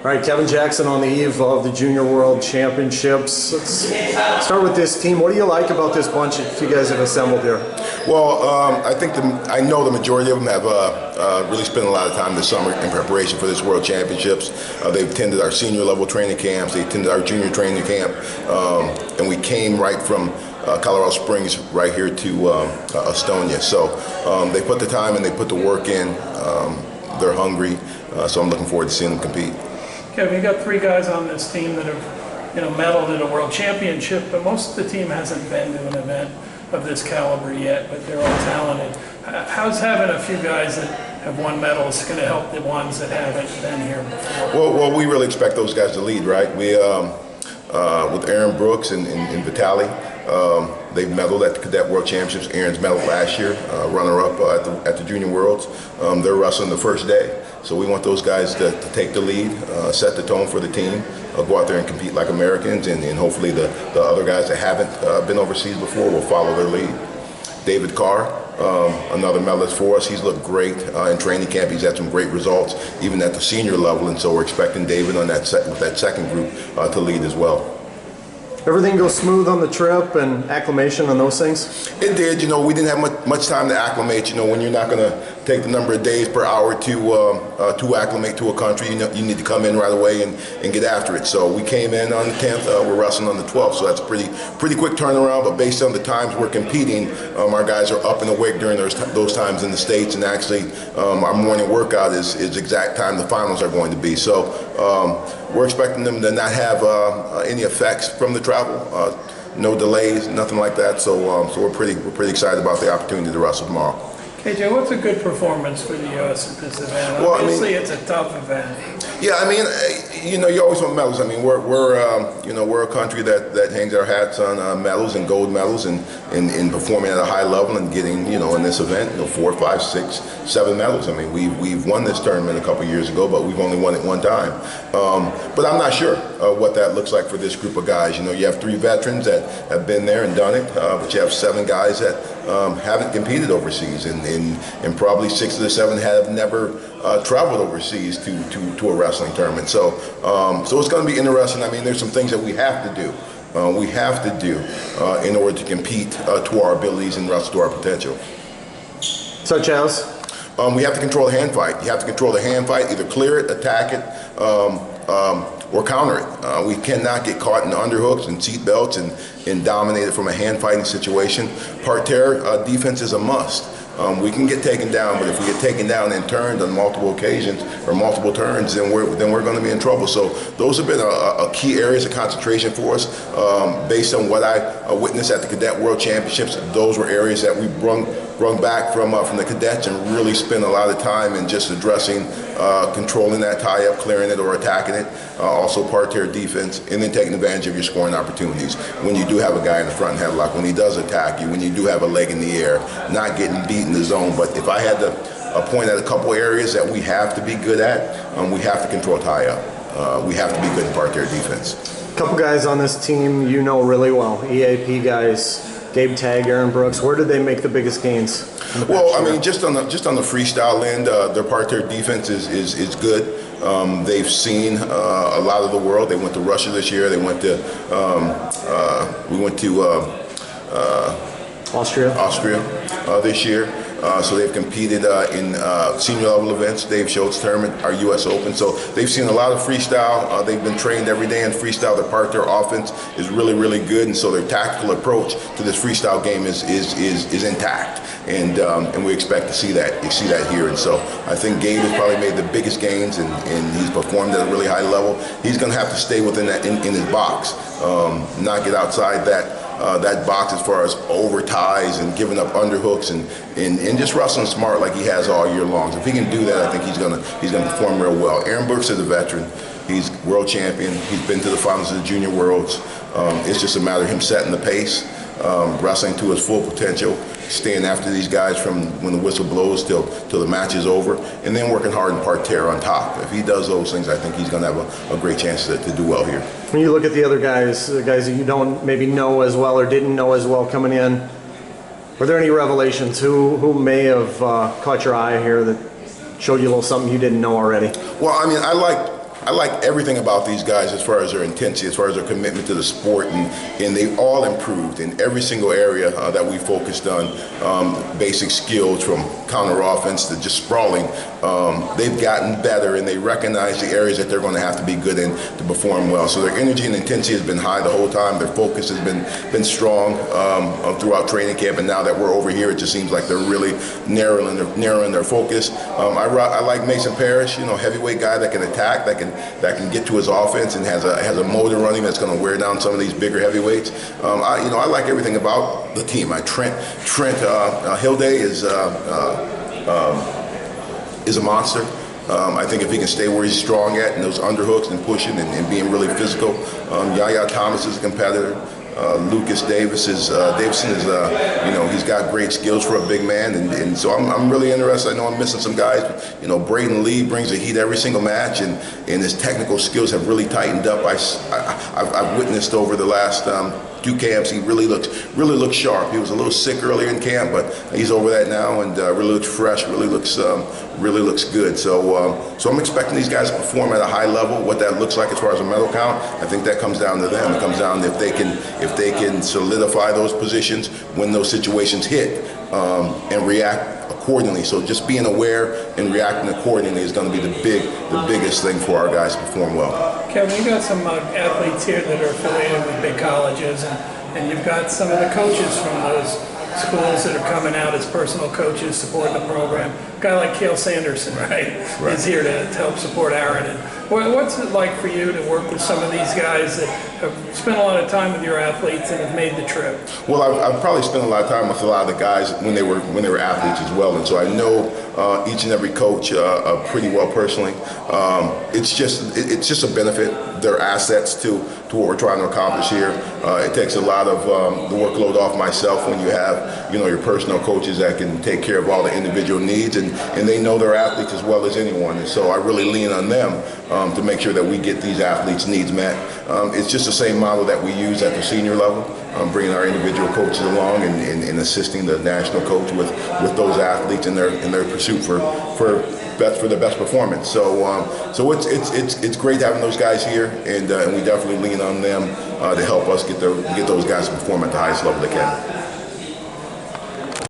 All right, Kevin Jackson on the eve of the Junior World Championships. Let's start with this team. What do you like about this bunch that you guys have assembled here? Well, I know the majority of them have really spent a lot of time this summer in preparation for this World Championships. They've attended our senior level training camps. They attended our junior training camp, and we came right from Colorado Springs right here to Estonia. So they put the time and they put the work in. They're hungry, so I'm looking forward to seeing them compete. Kevin, you got 3 guys on this team that have, medaled in a world championship, but most of the team hasn't been to an event of this caliber yet, but they're all talented. How's having a few guys that have won medals going to help the ones that haven't been here before? Well, we really expect those guys to lead, right? We, with Aaron Brooks and Vitaly, they've medaled at the Cadet World Championships. Aaron's medaled last year, runner-up at the Junior Worlds. They're wrestling the first day. So we want those guys to take the lead, set the tone for the team, go out there and compete like Americans, and hopefully the other guys that haven't been overseas before will follow their lead. David Carr, another medalist for us. He's looked great in training camp. He's had some great results, even at the senior level, and so we're expecting David on that second group to lead as well. Everything goes smooth on the trip and acclimation on those things? It did. We didn't have much time to acclimate. When you're not going to take the number of days per hour to acclimate to a country, you need to come in right away and get after it. So we came in on the 10th. We're wrestling on the 12th. So that's a pretty quick turnaround. But based on the times we're competing, our guys are up and awake during those times in the States. And actually, our morning workout is exact time the finals are going to be. So we're expecting them to not have any effects from the travel. No delays, nothing like that. So we're pretty excited about the opportunity to wrestle tomorrow. KJ, what's a good performance for the U.S. at this event? Well, Obviously, it's a tough event. Yeah, you always want medals. We're a country that hangs our hats on medals and gold medals and performing at a high level and getting, in this event, 4, 5, 6, 7 medals. We've won this tournament a couple years ago, but we've only won it one time. But I'm not sure what that looks like for this group of guys. You have 3 veterans that have been there and done it, but you have 7 guys that haven't competed overseas, and probably 6 of the 7 have never traveled overseas to a wrestling tournament. So it's going to be interesting. There's some things that we have to do. In order to compete to our abilities and wrestle to our potential. Such as? We have to control the hand fight. You have to control the hand fight, either clear it, attack it, or counter it. We cannot get caught in underhooks and seat belts and dominate it from a hand fighting situation. Parterre defense is a must. We can get taken down, but if we get taken down and turned on multiple occasions or multiple turns, then we're going to be in trouble. So those have been a key areas of concentration for us. Based on what I witnessed at the Cadet World Championships, those were areas that we brung back from the cadets and really spent a lot of time in just addressing, controlling that tie-up, clearing it or attacking it. Also parterre defense, and then taking advantage of your scoring opportunities. When you do have a guy in the front headlock, when he does attack you, when you do have a leg in the air, not getting beat in the zone. But if I had to point at a couple areas that we have to be good at, we have to control tie-up. We have to be good in parterre defense. A couple guys on this team you know really well, EAP guys. Gabe Tagg, Aaron Brooks, where did they make the biggest gains? Well, just on the freestyle end, their parterre defense is good. They've seen a lot of the world. They went to Russia this year. They went to we went to Austria this year. So they've competed in senior level events, Dave Schultz tournament, our U.S. Open. So they've seen a lot of freestyle. They've been trained every day in freestyle. Their parterre offense is really, really good, and so their tactical approach to this freestyle game is intact. And we expect to see that here. And so I think Gabe has probably made the biggest gains, and he's performed at a really high level. He's going to have to stay within that in his box, not get outside that box as far as over ties and giving up underhooks and just wrestling smart like he has all year long. So if he can do that, I think he's gonna perform real well. Aaron Brooks is a veteran. He's world champion. He's been to the finals of the Junior Worlds. It's just a matter of him setting the pace, wrestling to his full potential, staying after these guys from when the whistle blows till the match is over, and then working hard in parterre on top. If he does those things, I think he's going to have a great chance to do well here. When you look at the other guys, the guys that you don't maybe know as well or didn't know as well coming in, were there any revelations? Who may have caught your eye here that showed you a little something you didn't know already? Well, I I like everything about these guys as far as their intensity, as far as their commitment to the sport, and they all improved in every single area that we focused on. Basic skills from counter offense to just sprawling. They've gotten better, and they recognize the areas that they're going to have to be good in to perform well. So their energy and intensity has been high the whole time. Their focus has been strong throughout training camp, and now that we're over here, it just seems like they're really narrowing their focus. I like Mason Parrish, heavyweight guy that can attack, that can get to his offense, and has a motor running that's going to wear down some of these bigger heavyweights. I like everything about the team. Trent Hilday is a monster. I think if he can stay where he's strong at, and those underhooks and pushing and being really physical. Yaya Thomas is a competitor. Lucas Davison is he's got great skills for a big man, and so I'm really interested. I know I'm missing some guys. Braden Lee brings a heat every single match, and his technical skills have really tightened up. I've witnessed over the last 2 camps, he really looks sharp. He was a little sick earlier in camp, but he's over that now, and really looks fresh. Really looks good. So I'm expecting these guys to perform at a high level. What that looks like as far as a medal count, I think that comes down to them. It comes down to if they can solidify those positions when those situations hit, and react accordingly. So just being aware and reacting accordingly is going to be the biggest thing for our guys to perform well. Kevin, you got some athletes here that are affiliated with big colleges, and you've got some of the coaches from those schools that are coming out as personal coaches supporting the program. A guy like Cale Sanderson, right, is here to help support Aaron. And what's it like for you to work with some of these guys that have spent a lot of time with your athletes and have made the trip? Well, I've probably spent a lot of time with a lot of the guys when they were athletes as well, and so I know each and every coach pretty well personally. It's just a benefit. They're assets to what we're trying to accomplish here. It takes a lot of the workload off myself when you have your personal coaches that can take care of all the individual needs, and they know their athletes as well as anyone, and so I really lean on them to make sure that we get these athletes' needs met. It's just the same model that we use at the senior level, bringing our individual coaches along and assisting the national coach with those athletes in their pursuit for the best performance. So it's great having those guys here, and we definitely lean on them to help us get those guys to perform at the highest level they can.